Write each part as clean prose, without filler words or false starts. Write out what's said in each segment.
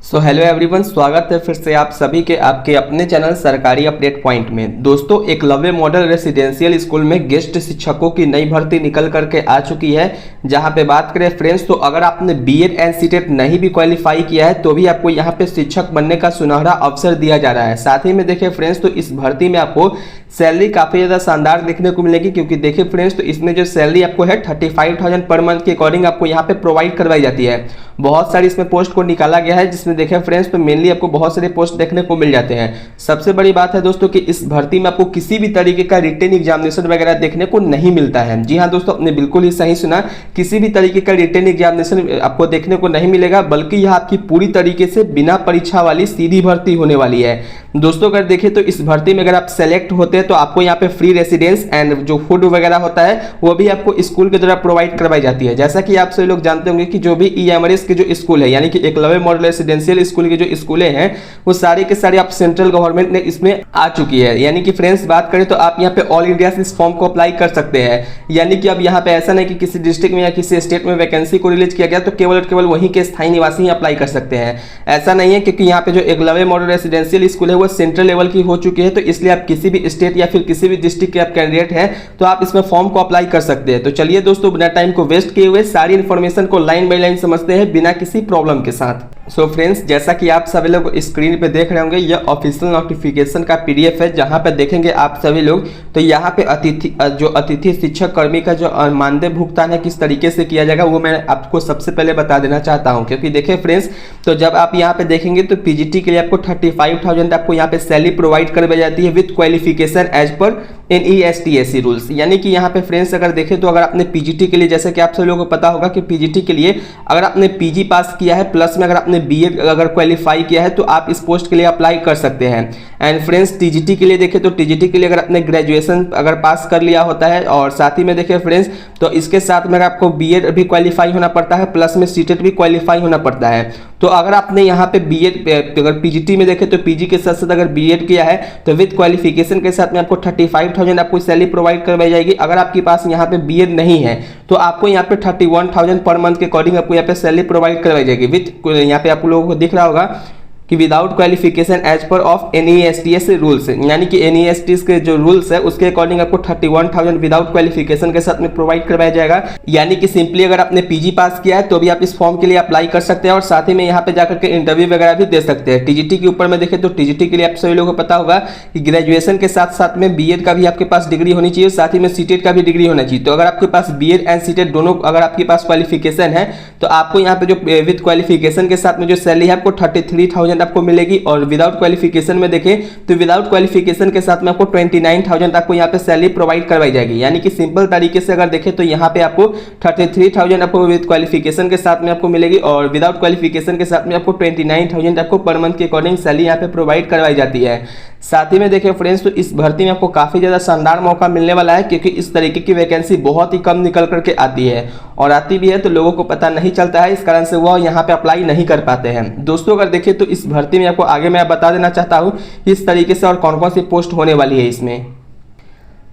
So hello everyone, स्वागत है फिर से आप सभी के आपके अपने चैनल सरकारी अपडेट पॉइंट में। दोस्तों, एकलव्य मॉडल रेसिडेंशियल स्कूल में गेस्ट शिक्षकों की नई भर्ती निकल करके आ चुकी है। जहां पे बात करें फ्रेंड्स, तो अगर आपने बीएड एंड सीटेट नहीं भी क्वालिफाई किया है तो भी आपको यहां पे शिक्षक बनने का सुनहरा अवसर दिया जा रहा है। साथ ही में देखिए फ्रेंड्स, तो इस भर्ती में आपको सैलरी काफ़ी ज़्यादा शानदार देखने को मिलेगी, क्योंकि देखिए फ्रेंड्स, तो इसमें जो सैलरी आपको है 35,000 पर मंथ के अकॉर्डिंग आपको यहाँ पे प्रोवाइड करवाई जाती है। बहुत सारी इसमें पोस्ट को निकाला गया है, जिसमें देखें फ्रेंड्स, तो मेनली आपको बहुत सारे पोस्ट देखने को मिल जाते हैं। सबसे बड़ी बात है दोस्तों कि इस भर्ती में आपको किसी भी तरीके का रिटन एग्जामिनेशन वगैरह देखने को नहीं मिलता है। जी हाँ दोस्तों, आपने बिल्कुल ही सही सुना, किसी भी तरीके का रिटन एग्जामिनेशन आपको देखने को नहीं मिलेगा, बल्कि यह आपकी पूरी तरीके से बिना परीक्षा वाली सीधी भर्ती होने वाली है। दोस्तों अगर देखें तो इस भर्ती में अगर आप सेलेक्ट होते हैं तो आपको यहाँ पे फ्री रेसिडेंस एंड जो फूड वगैरह होता है वो भी आपको स्कूल के द्वारा प्रोवाइड करवाई जाती है। जैसा कि आप सभी लोग जानते होंगे कि जो भी ईएमआरएस के जो स्कूल है, यानी कि एकलव्य मॉडल रेसिडेंशियल स्कूल के जो स्कूलें हैं, वो सारे के सारे आप सेंट्रल गवर्नमेंट ने इसमें आ चुकी है। यानी कि फ्रेंड्स बात करें तो आप यहाँ पे ऑल इंडिया से इस फॉर्म को अप्लाई कर सकते हैं। यानी कि अब यहाँ पे ऐसा नहीं कि किसी डिस्ट्रिक्ट में या किसी स्टेट में वैकेंसी को रिलीज किया गया तो केवल वहीं के स्थायी निवासी ही अप्लाई कर सकते हैं। ऐसा नहीं है, क्योंकि यहाँ पे जो एकलव्य मॉडल रेसिडेंशियल स्कूल है वो सेंट्रल लेवल की हो चुकी है, तो इसलिए आप किसी भी स्टेट या फिर किसी भी डिस्ट्रिक्ट के आप कैंडिडेट हैं तो आप इसमें फॉर्म को अप्लाई कर सकते हैं। तो चलिए दोस्तों, बिना टाइम को वेस्ट किए हुए सारी इन्फॉर्मेशन को लाइन बाय लाइन समझते हैं बिना किसी प्रॉब्लम के साथ। सो फ्रेंड्स, जैसा कि आप सभी लोग स्क्रीन पे देख रहे होंगे, यह ऑफिशियल नोटिफिकेशन का पीडीएफ है, जहां पे देखेंगे आप सभी लोग तो यहाँ पे अतिथि शिक्षक कर्मी का जो मानदेय भुगतान है किस तरीके से किया जाएगा वो मैं आपको सबसे पहले बता देना चाहता हूँ। क्योंकि देखिए फ्रेंड्स, तो जब आप यहाँ पे देखेंगे तो पीजीटी के लिए आपको 35,000 आपको यहाँ पे सैलरी प्रोवाइड करवाई जाती है with qualification as per NESTSC rules. यानी कि यहाँ पे फ्रेंड्स अगर देखें तो अगर आपने पीजीटी के लिए, जैसे कि आप सभी लोगों को पता होगा कि पीजीटी के लिए अगर आपने पीजी पास किया है प्लस में अगर आपने बीएड अगर क्वालिफाई किया है तो आप इस पोस्ट के लिए अप्लाई कर सकते हैं। एंड फ्रेंड्स टीजीटी के लिए देखें तो टीजीटी के लिए अगर आपने ग्रेजुएशन अगर पास कर लिया होता है, और साथ ही में देखें फ्रेंड्स, तो इसके साथ में आपको बीएड भी क्वालिफाई होना पड़ता है, प्लस में सीटेट भी क्वालिफाई होना पड़ता है। तो अगर आपने यहाँ पे बीएड अगर पीजीटी में देखें तो पीजी के साथ साथ अगर बीएड किया है तो विद क्वालिफिकेशन के साथ में आपको 35,000 आपको सैलरी प्रोवाइड करवाई जाएगी। अगर आपके पास यहाँ पे बीएड नहीं है तो आपको यहाँ पे 31,000 पर मंथ के अकॉर्डिंग आपको यहाँ पे सैलरी प्रोवाइड करवाई जाएगी विद, यहाँ पे आप लोगों को दिख रहा होगा कि without qualification as per of NESTS rules, यानी कि NESTS के जो रूल्स है उसके अकॉर्डिंग आपको 31,000 विदाउट क्वालिफिकेशन के साथ में प्रोवाइड करवाया जाएगा। यानी कि सिंपली अगर आपने पीजी पास किया है तो भी आप इस फॉर्म के लिए अप्लाई कर सकते हैं, और साथ ही में यहाँ पे जाकर के इंटरव्यू वगैरह भी दे सकते हैं। टीजीटी के ऊपर में देखें तो टीजीटी के लिए आप सभी लोगों को पता होगा कि ग्रेजुएशन के साथ साथ में बीएड का भी आपके पास डिग्री होनी चाहिए, साथ ही में सीटेट का भी डिग्री होना चाहिए। तो अगर आपके पास बीएड एंड सीटेट दोनों अगर आपके पास क्वालिफिकेशन है तो आपको यहाँ पे जो विद क्वालिफिकेशन के साथ में जो सैलरी है आपको 33,000 आपको मिलेगी, और विदाउट क्वालिफिकेशन में देखें तो विदाउट क्वालिफिकेशन के साथ में आपको 29,000 आपको यहाँ पे सैलरी प्रोवाइड करवाई जाएगी। यानी कि सिंपल तरीके से अगर देखें तो यहाँ पे आपको 33,000 आपको विद क्वालिफिकेशन के साथ में आपको मिलेगी, और विदाउट क्वालिफिकेशन के साथ में आपको 29,000 आपको पर मंथ के अकॉर्डिंग सैलरी यहाँ पे प्रोवाइड करवाई जाती है। साथ ही में देखें फ्रेंड्स, तो इस भर्ती में आपको काफी ज्यादा शानदार मौका मिलने वाला है, क्योंकि इस तरीके की वैकेंसी बहुत ही कम निकल करके आती है, और आती भी है तो लोगों को पता नहीं चलता है, इस कारण से वह यहाँ पे अप्लाई नहीं कर पाते हैं। दोस्तों अगर देखें तो इस भर्ती में आपको आगे मैं बता देना चाहता हूँ इस तरीके से और कौन कौन सी पोस्ट होने वाली है इसमें।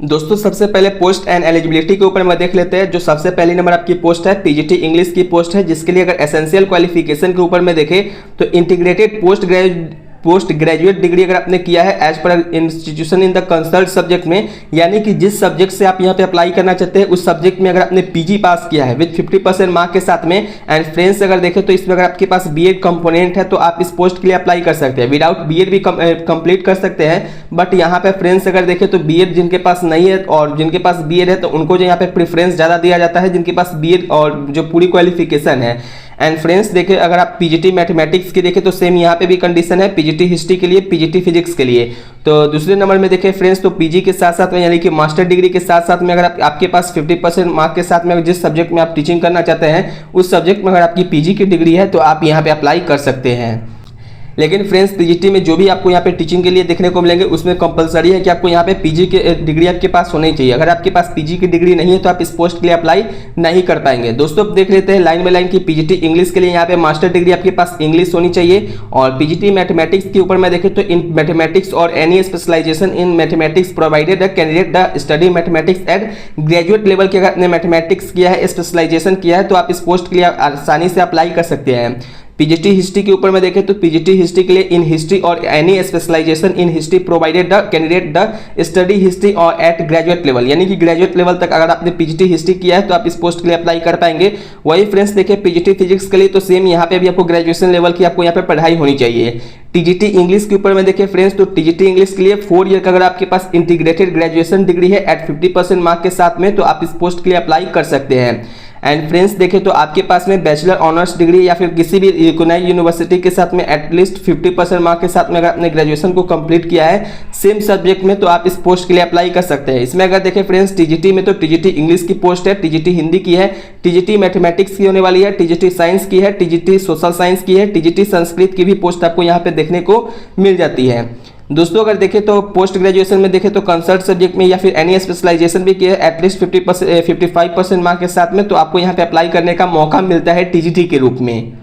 दोस्तों सबसे पहले पोस्ट एंड एलिजिबिलिटी के ऊपर में देख लेते हैं। जो सबसे पहली नंबर आपकी पोस्ट है पीजीटी इंग्लिश की पोस्ट है, जिसके लिए अगर एसेंशियल क्वालिफिकेशन के ऊपर में देखें तो इंटीग्रेटेड पोस्ट ग्रेजुएट डिग्री अगर आपने किया है as per institution in the consult subject में, यानी कि जिस सब्जेक्ट से आप यहाँ पे अप्लाई करना चाहते हैं उस सब्जेक्ट में अगर आपने पीजी पास किया है विद 50% मार्क के साथ में। एंड फ्रेंड्स अगर देखें तो इसमें अगर आपके पास बीएड कंपोनेंट है तो आप इस पोस्ट के लिए अप्लाई कर सकते हैं। विदाउट बीएड भी कंप्लीट कर सकते हैं, बट यहाँ पे फ्रेंड्स अगर देखें तो बीएड जिनके पास नहीं है और जिनके पास बीएड है तो उनको जो यहाँ पे प्रेफरेंस ज़्यादा दिया जाता है, जिनके पास बीएड और जो पूरी क्वालिफिकेशन है। एंड फ्रेंड्स देखें अगर आप पीजीटी मैथमेटिक्स की देखें तो सेम यहाँ पे भी कंडीशन है, पीजीटी हिस्ट्री के लिए, पीजीटी फिजिक्स के लिए। तो दूसरे नंबर में देखें फ्रेंड्स, तो पीजी के साथ साथ में यानी कि मास्टर डिग्री के साथ साथ में अगर आपके पास 50% मार्क के साथ में जिस सब्जेक्ट में आप टीचिंग करना चाहते हैं उस सब्जेक्ट में अगर आपकी पीजी की डिग्री है तो आप यहाँ पे अप्लाई कर सकते हैं। लेकिन फ्रेंड्स पीजीटी में जो भी आपको यहाँ पे टीचिंग के लिए देखने को मिलेंगे उसमें कंपलसरी है कि आपको यहाँ पे पीजी की डिग्री आपके पास होनी चाहिए। अगर आपके पास पीजी की डिग्री नहीं है तो आप इस पोस्ट के लिए अप्लाई नहीं कर पाएंगे। दोस्तों अब देख लेते हैं लाइन बाय लाइन की पीजीटी इंग्लिश के लिए यहाँ पे मास्टर डिग्री आपके पास इंग्लिश होनी चाहिए, और पीजीटी मैथमेटिक्स के ऊपर मैं देखें तो इन मैथमेटिक्स और any specialization in mathematics provided candidate the study mathematics at graduate level की अगर आपने मैथमेटिक्स किया है, स्पेशलाइजेशन किया है तो आप इस पोस्ट के लिए आसानी से अप्लाई कर सकते हैं। पीजीटी हिस्ट्री के ऊपर में देखें तो पीजीटी हिस्ट्री के लिए इन हिस्ट्री और any specialization in history provided the candidate the study history और एट ग्रेजुएट लेवल, यानी कि ग्रेजुएट लेवल तक अगर आपने पीजीटी हिस्ट्री किया है तो आप इस पोस्ट के लिए अप्लाई कर पाएंगे। वही फ्रेंड्स देखिए पीजीटी फिजिक्स के लिए तो सेम यहाँ पे भी आपको ग्रेजुएशन लेवल की आपको यहाँ पे पढ़ाई होनी चाहिए। टीजीटी इंग्लिश के ऊपर में देखिए फ्रेंड्स तो टीजीटी इंग्लिश के लिए 4 ईयर का अगर आपके पास इंटीग्रेटेड ग्रेजुएशन डिग्री है एट 50% मार्क के साथ में तो आप इस पोस्ट के लिए अप्लाई कर सकते हैं। एंड फ्रेंड्स देखें तो आपके पास में बैचलर ऑनर्स डिग्री या फिर किसी भी रिकॉग्नाइज्ड यूनिवर्सिटी के साथ में एटलीस्ट 50% मार्क के साथ में अगर आपने ग्रेजुएशन को कंप्लीट किया है सेम सब्जेक्ट में तो आप इस पोस्ट के लिए अप्लाई कर सकते हैं। इसमें अगर देखें फ्रेंड्स टीजीटी में तो टीजीटी इंग्लिश की पोस्ट है, टीजीटी हिंदी की है, टीजीटी मैथमेटिक्स की होने वाली है, टीजीटी साइंस की है, टीजीटी सोशल साइंस की है, टीजीटी संस्कृत की भी पोस्ट आपको यहाँ पे देखने को मिल जाती है। दोस्तों अगर देखें तो पोस्ट ग्रेजुएशन में देखें तो कंसल्ट सब्जेक्ट में या फिर एनी स्पेशलाइजेशन भी किया है एटलीस्ट 55% मार्क के साथ में तो आपको यहाँ पे अप्लाई करने का मौका मिलता है टीजीटी के रूप में।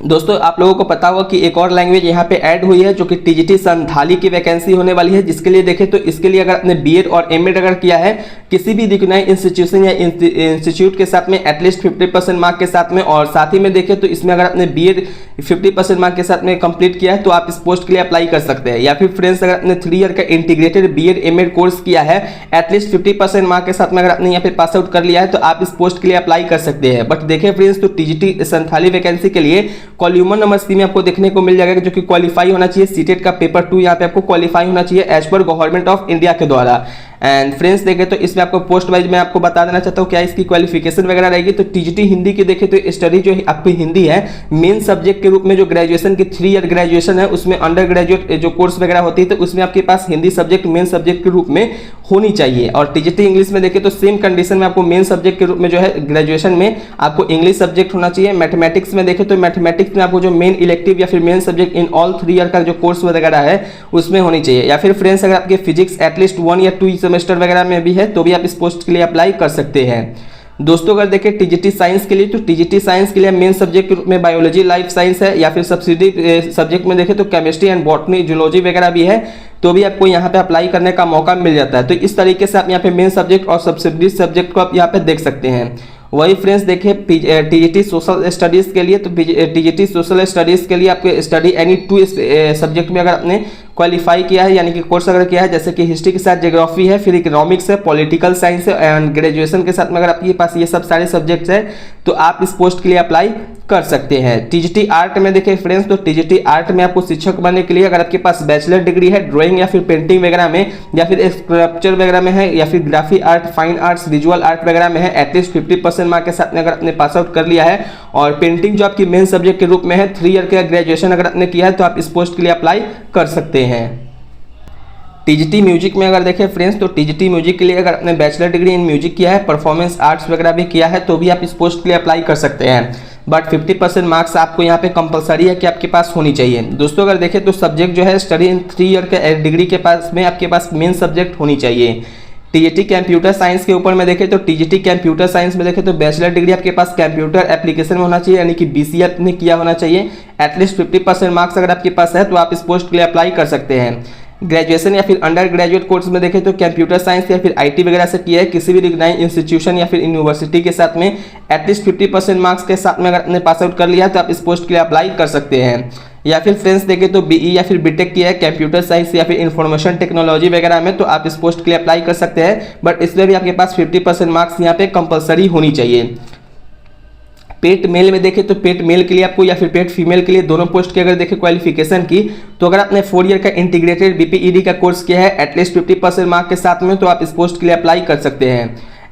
दोस्तों आप लोगों को पता होगा कि एक और लैंग्वेज यहाँ पे ऐड हुई है जो कि टीजीटी संथाली की वैकेंसी होने वाली है, जिसके लिए देखें तो इसके लिए अगर आपने बीएड और एमएड अगर किया है किसी भी रिकॉग्नाइज्ड इंस्टीट्यूशन या इंस्टीट्यूट के साथ में एटलीस्ट 50% मार्क के साथ में, और साथ ही में देखें तो इसमें अगर आपने बीएड 50% मार्क के साथ में कंप्लीट किया है तो आप इस पोस्ट के लिए अप्लाई कर सकते हैं। या फिर फ्रेंड्स अगर आपने 3 ईयर का इंटीग्रेटेड बीएड एमएड कोर्स किया है एटलीस्ट 50% मार्क के साथ में अगर आपने यहाँ पे पास आउट कर लिया है तो आप इस पोस्ट के लिए अप्लाई कर सकते हैं। बट देखें फ्रेंड्स तो टीजीटी संथाली वैकेंसी के लिए कॉल्यूमन नंबर सी में आपको देखने को मिल जाएगा जो कि क्वालिफाई होना चाहिए, सीटेट का पेपर 2 यहाँ पे आपको क्वालिफाई होना चाहिए as per government of India के द्वारा। एंड फ्रेंड्स देखें तो इसमें आपको पोस्ट वाइज मैं आपको बता देना चाहता हूँ क्या इसकी क्वालिफिकेशन वगैरह रहेगी। तो टीजीटी हिंदी की देखें तो स्टडी जो आपकी हिंदी है मेन सब्जेक्ट के रूप में जो ग्रेजुएशन की 3 ईयर ग्रेजुएशन है उसमें अंडर ग्रेजुएट जो कोर्स वगैरह होती है तो उसमें आपके पास हिंदी सब्जेक्ट मेन सब्जेक्ट के रूप में होनी चाहिए। और टीजीटी इंग्लिश में देखें तो सेम कंडीशन में आपको मेन सब्जेक्ट के रूप में जो है ग्रेजुएशन में आपको इंग्लिश सब्जेक्ट होना चाहिए। मैथमेटिक्स में देखें तो मैथमेटिक्स में आपको जो मेन इलेक्टिव या फिर main subject in all 3 year का जो कोर्स वगैरह है उसमें होनी चाहिए। या फिर फ्रेंड्स अगर आपके फिजिक्स एटलीस्ट 1 या 2 सेमेस्टर वगैरह में भी है तो भी आप इस पोस्ट के लिए अप्लाई कर सकते हैं। दोस्तों अगर देखें टीजीटी साइंस के लिए तो टीजीटी साइंस के लिए मेन सब्जेक्ट के रूप में बायोलॉजी लाइफ साइंस है, या फिर सब्सिडी सब्जेक्ट में देखें तो केमिस्ट्री एंड बॉटनी जूलॉजी वगैरह भी है तो भी आपको यहाँ पे अप्लाई करने का मौका मिल जाता है। तो इस तरीके से आप यहाँ पे मेन सब्जेक्ट और सब्सिडी सब्जेक्ट को आप यहाँ पे देख सकते हैं। वही फ्रेंड्स देखिए टीजीटी सोशल स्टडीज के लिए तो टीजीटी सोशल स्टडीज के लिए आपके स्टडी एनी 2 सब्जेक्ट में अगर आपने क्वालिफाई किया है यानी कि कोर्स अगर किया है जैसे कि हिस्ट्री के साथ ज्योग्राफी है, फिर इकोनॉमिक्स है, पॉलिटिकल साइंस है एंड ग्रेजुएशन के साथ में अगर आपके पास ये सब सारे सब्जेक्ट्स है तो आप इस पोस्ट के लिए अप्लाई कर सकते हैं। टीजीटी आर्ट में देखिए फ्रेंड्स तो टीजीटी आर्ट में आपको शिक्षक बनने के लिए अगर आपके पास बैचलर डिग्री है ड्राइंग या फिर पेंटिंग वगैरह में या फिर स्कल्पचर वगैरह में है या फिर graphic art, fine arts, visual art वगैरह में है एटलीस्ट 50% मार्क के साथ में अगर आपने पास आउट कर लिया है और पेंटिंग जो आपकी मेन सब्जेक्ट के रूप में है 3 ईयर का ग्रेजुएशन अगर आपने किया है तो आप इस पोस्ट के लिए अप्लाई कर सकते हैं। टीजीटी म्यूजिक में अगर देखें फ्रेंड्स तो टीजीटी म्यूजिक के लिए अगर आपने बैचलर डिग्री इन म्यूजिक किया है, परफॉर्मेंस आर्ट्स वगैरह भी किया है तो भी आप इस पोस्ट के लिए अप्लाई कर सकते हैं। बट 50% मार्क्स आपको यहाँ पे कंपलसरी है कि आपके पास होनी चाहिए। दोस्तों अगर देखें तो सब्जेक्ट जो है स्टडी इन 3 ईयर के डिग्री के पास में आपके पास मेन सब्जेक्ट होनी चाहिए। टीजीटी कंप्यूटर साइंस के ऊपर में देखें तो टीजीटी कंप्यूटर साइंस में देखें तो बैचलर डिग्री आपके पास कंप्यूटर एप्लीकेशन में होना चाहिए यानी कि बीसीए आपने किया होना चाहिए। एटलीस्ट 50% मार्क्स अगर आपके पास है तो आप इस पोस्ट के लिए अप्लाई कर सकते हैं। ग्रेजुएशन या फिर अंडर ग्रेजुएट कोर्स में देखें तो कंप्यूटर साइंस या फिर आईटी वगैरह से किया है किसी भी रिकॉग्नाइज्ड इंस्टीट्यूशन या फिर यूनिवर्सिटी के साथ में एटलीस्ट 50% मार्क्स के साथ में अगर आपने पास आउट कर लिया है तो आप इस पोस्ट के लिए अप्लाई कर सकते हैं। या फिर फ्रेंड्स देखें तो बीई या फिर बीटेक किया है कंप्यूटर साइंस या फिर इंफॉर्मेशन टेक्नोलॉजी वगैरह में तो आप इस पोस्ट के लिए अप्लाई कर सकते हैं। बट इसमें भी आपके पास 50% मार्क्स यहाँ पे कंपलसरी होनी चाहिए। पेट मेल में देखें तो पेट मेल के लिए आपको या फिर पेट फीमेल के लिए दोनों पोस्ट की अगर देखें क्वालिफिकेशन की तो अगर आपने 4 ईयर का इंटीग्रेटेड बीपीईडी का कोर्स किया है एटलीस्ट 50% मार्क के साथ में तो आप इस पोस्ट के लिए अप्लाई कर सकते हैं।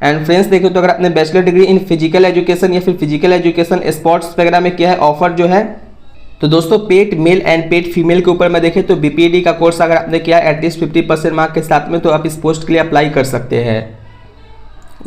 एंड फ्रेंड्स देखें तो अगर आपने bachelor degree in physical education या फिर फिजिकल एजुकेशन स्पोर्ट्स वगैरह में किया है ऑफर जो है तो दोस्तों पेट मेल एंड पेट फीमेल के ऊपर में देखें तो बीपीईडी का कोर्स अगर आपने किया है एटलीस्ट 50% मार्क के साथ में तो आप इस पोस्ट के लिए अप्लाई कर सकते हैं।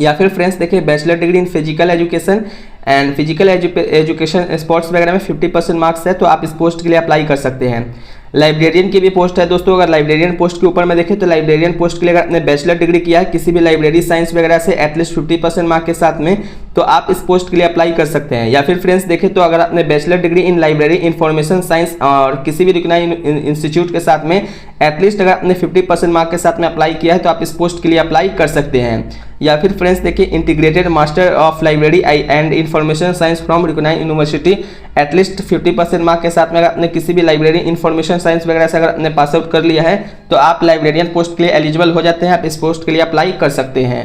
या फिर फ्रेंड्स देखिए bachelor degree in physical education and physical education sports वगैरह में 50% मार्क्स है तो आप इस पोस्ट के लिए अप्लाई कर सकते हैं। लाइब्रेरियन की भी पोस्ट है दोस्तों। अगर लाइब्रेरियन पोस्ट के ऊपर में देखें तो लाइब्रेरियन पोस्ट के लिए अगर आपने बैचलर डिग्री किया है किसी भी लाइब्रेरी साइंस वगैरह से एटलीस्ट 50% मार्क के साथ में तो आप इस पोस्ट के लिए अप्लाई कर सकते हैं। या फिर फ्रेंड्स देखें तो अगर आपने bachelor degree in library information science और किसी भी रिकॉग्नाइज्ड इंस्टीट्यूट के साथ में एटलीस्ट अगर आपने 50% मार्क के साथ में अप्लाई किया है तो आप इस पोस्ट के लिए अप्लाई कर सकते हैं। या फिर फ्रेंड्स देखिए integrated master of library and information science from recognised university, at least 50% mark के साथ में अगर आपने किसी भी लाइब्रेरी इंफॉर्मेशन साइंस वगैरह से अगर आपने पास आउट कर लिया है तो आप लाइब्रेरियन पोस्ट के लिए एलिजिबल हो जाते हैं, आप इस पोस्ट के लिए अप्लाई कर सकते हैं।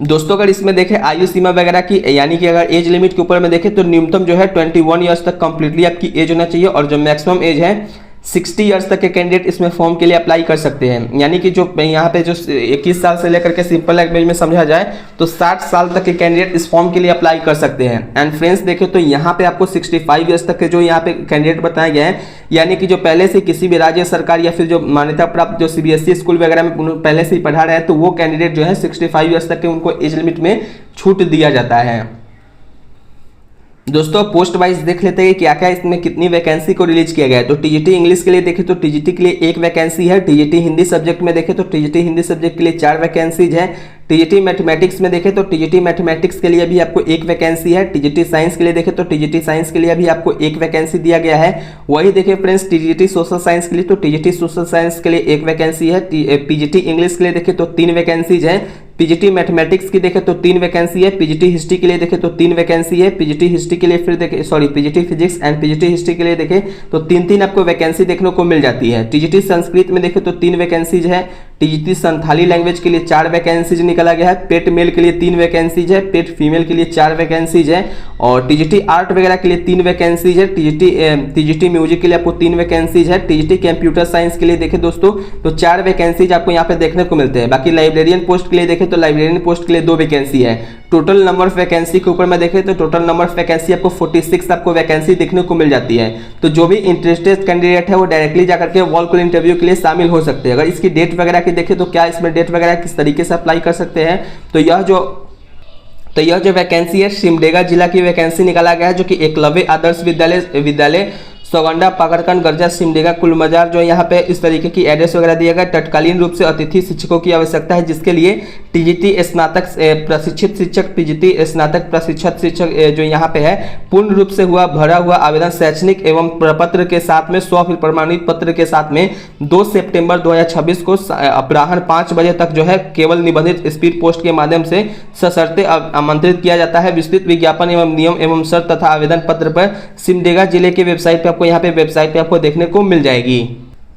दोस्तों अगर इसमें देखें आयु सीमा वगैरह की, यानी कि अगर एज लिमिट के ऊपर में देखें तो न्यूनतम जो है 21 ईयर्स तक कंप्लीटली आपकी एज होना चाहिए, और जो मैक्सिमम एज है 60 ईयर्स तक के कैंडिडेट इसमें फॉर्म के लिए अप्लाई कर सकते हैं। यानी कि जो यहाँ पे जो 21 साल से लेकर के सिंपल लैंग्वेज में समझा जाए तो 60 साल तक के कैंडिडेट इस फॉर्म के लिए अप्लाई कर सकते हैं। एंड फ्रेंड्स देखें तो यहाँ पे आपको 65 ईयर्स तक के जो यहाँ पे कैंडिडेट बताया गया है, यानी कि जो पहले से किसी भी राज्य सरकार या फिर जो मान्यता प्राप्त जो CBSE स्कूल वगैरह में पहले से ही पढ़ा रहे हैं तो वो कैंडिडेट जो है 65 ईयर्स तक के उनको एज लिमिट में छूट दिया जाता है। दोस्तों पोस्ट वाइज देख लेते हैं क्या क्या इसमें कितनी वैकेंसी को रिलीज किया गया है। तो TGT इंग्लिश के लिए देखें तो TGT के लिए 1 वैकेंसी है। TGT हिंदी सब्जेक्ट में देखें तो TGT हिंदी सब्जेक्ट के लिए 4 वैकेंसीज है। TGT मैथमेटिक्स में देखें तो TGT मैथमेटिक्स के लिए भी आपको 1 वैकेंसी है। TGT साइंस के लिए देखें तो TGT साइंस के लिए भी आपको 1 वैकेंसी दिया गया है। वही देखें फ्रेंड्स TGT सोशल साइंस के लिए तो TGT सोशल साइंस के लिए 1 वैकेंसी है। PGT इंग्लिश के लिए देखें तो 3 वैकेंसीज है। PGT मैथमेटिक्स की देखें तो 3 वैकेंसी है। PGT हिस्ट्री के लिए देखें तो 3 वैकेंसी है। PGT हिस्ट्री के लिए फिर देखें PGT physics and PGT history के लिए देखें तो 3 आपको वैकेंसी देखने को मिल जाती है। TGT संस्कृत में देखें तो 3 वैकेंसीज है। TGT संथाली लैंग्वेज के लिए 4 वैकेंसीज निकाला गया है। पेट मेल के लिए 3 वैकेंसीज है। पेट फीमेल के लिए 4 वैकेंसीज है। और TGT आर्ट वगैरह के लिए 3 वैकेंसीज है। TGT म्यूजिक के लिए आपको 3 वैकेंसीज है। TGT कंप्यूटर साइंस के लिए देखें दोस्तों तो 4 वैकेंसीज आपको यहाँ पे देखने को मिलते हैं। बाकी लाइब्रेरियन पोस्ट के लिए देखें तो लाइब्रेरियन पोस्ट के लिए 2 वैकेंसी है। टोटल नंबर ऑफ वैकेंसी के ऊपर में देखें तो टोटल नंबर ऑफ वैकेंसी आपको 46 आपको वैकेंसी देखने को मिल जाती है। तो जो भी इंटरेस्टेड कैंडिडेट है वो डायरेक्टली जाकर के वॉल कॉल इंटरव्यू के लिए शामिल हो सकते हैं। अगर इसकी डेट वगैरह की देखें तो क्या इसमें डेट वगैरह किस तरीके से अप्लाई कर सकते हैं, तो यह जो वैकेंसी है सिमडेगा जिला की वैकेंसी निकाला गया है, जो कि एकलव्य आदर्श विद्यालय सौगंडा पाकड़कन गर्जा सिमडेगा कुलमजार जो यहाँ पे इस तरीके की एड्रेस वगैरह दिया गया। तत्कालीन रूप से अतिथि शिक्षकों की आवश्यकता है, जिसके लिए TGT स्नातक प्रशिक्षित शिक्षक TGT स्नातक प्रशिक्षित शिक्षक जो यहाँ पे है पूर्ण रूप से भरा हुआ आवेदन शैक्षणिक एवं प्रपत्र के साथ में प्रमाणित पत्र के साथ में 2 सितंबर 2026 को अपराह्न 5 बजे तक जो है केवल निबंधित स्पीड पोस्ट के माध्यम से सशर्ते आमंत्रित किया जाता है। विस्तृत विज्ञापन एवं नियम एवं शर्त तथा आवेदन पत्र पर सिमडेगा जिले के वेबसाइट पर आपको यहाँ पे वेबसाइट पे आपको देखने को मिल जाएगी।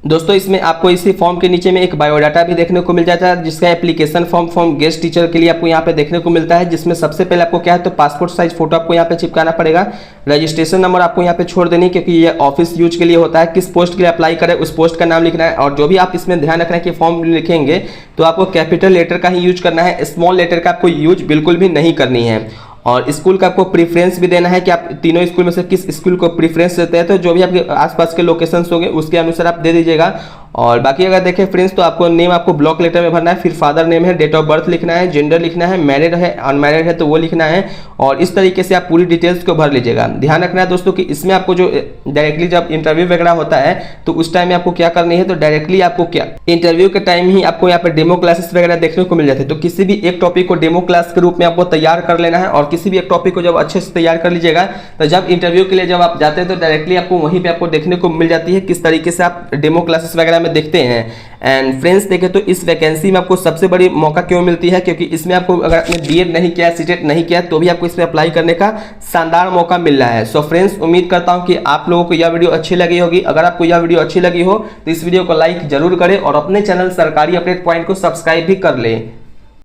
दोस्तों इसमें आपको इसी फॉर्म के नीचे में एक बायोडाटा भी देखने को मिल जाता है, जिसका एप्लीकेशन फॉर्म गेस्ट टीचर के लिए आपको यहाँ पे देखने को मिलता है, जिसमें सबसे पहले आपको क्या है तो पासपोर्ट साइज फोटो आपको यहाँ पे चिपकाना पड़ेगा। रजिस्ट्रेशन नंबर आपको यहाँ पे छोड़ देनी, क्योंकि ये ऑफिस यूज के लिए होता है। किस पोस्ट के लिए अप्लाई करें उस पोस्ट का नाम लिखना है, और जो भी आप इसमें ध्यान रखना है कि फॉर्म लिखेंगे तो आपको कैपिटल लेटर का ही यूज करना है, स्मॉल लेटर का आपको यूज बिल्कुल भी नहीं करनी है। और स्कूल का आपको प्रीफरेंस भी देना है कि आप तीनों स्कूल में से किस स्कूल को प्रीफरेंस देते हैं, तो जो भी आपके आसपास के लोकेशंस होंगे उसके अनुसार आप दे दीजिएगा। और बाकी अगर देखें फ्रेंड्स तो आपको नेम आपको ब्लॉक लेटर में भरना है, फिर फादर नेम है, डेट ऑफ बर्थ लिखना है, जेंडर लिखना है, मैरिड है अनमैरिड है तो वो लिखना है, और इस तरीके से आप पूरी डिटेल्स को भर लीजिएगा। ध्यान रखना है दोस्तों कि इसमें आपको जो डायरेक्टली जब इंटरव्यू वगैरह होता है तो उस टाइम में आपको क्या करनी है, तो डायरेक्टली आपको क्या इंटरव्यू के टाइम ही आपको यहाँ पे डेमो क्लासेस वगैरह देखने को मिल जाते हैं। तो किसी भी एक टॉपिक को डेमो क्लास के रूप में आपको तैयार कर लेना है, और किसी भी एक टॉपिक को जब अच्छे से तैयार कर लीजिएगा तो जब इंटरव्यू के लिए जब आप जाते हैं तो डायरेक्टली आपको वहीं पे आपको देखने को मिल जाती है किस तरीके से आप डेमो क्लासेस वगैरह में देखते हैं। एंड फ्रेंड्स देखें तो इस वैकेंसी में आपको सबसे बड़ी मौका क्यों मिलती है, क्योंकि इसमें आपको अगर आपने बीएड नहीं किया, सीटेट नहीं किया तो भी आपको इसमें अप्लाई करने का शानदार मौका मिल रहा है। सो फ्रेंड्स उम्मीद करता हूं कि आप लोगों को यह वीडियो अच्छी लगी होगी। अगर आपको यह वीडियो अच्छी लगी हो तो इस वीडियो को लाइक जरूर करें और अपने चैनल सरकारी अपडेट पॉइंट को सब्सक्राइब भी कर लें।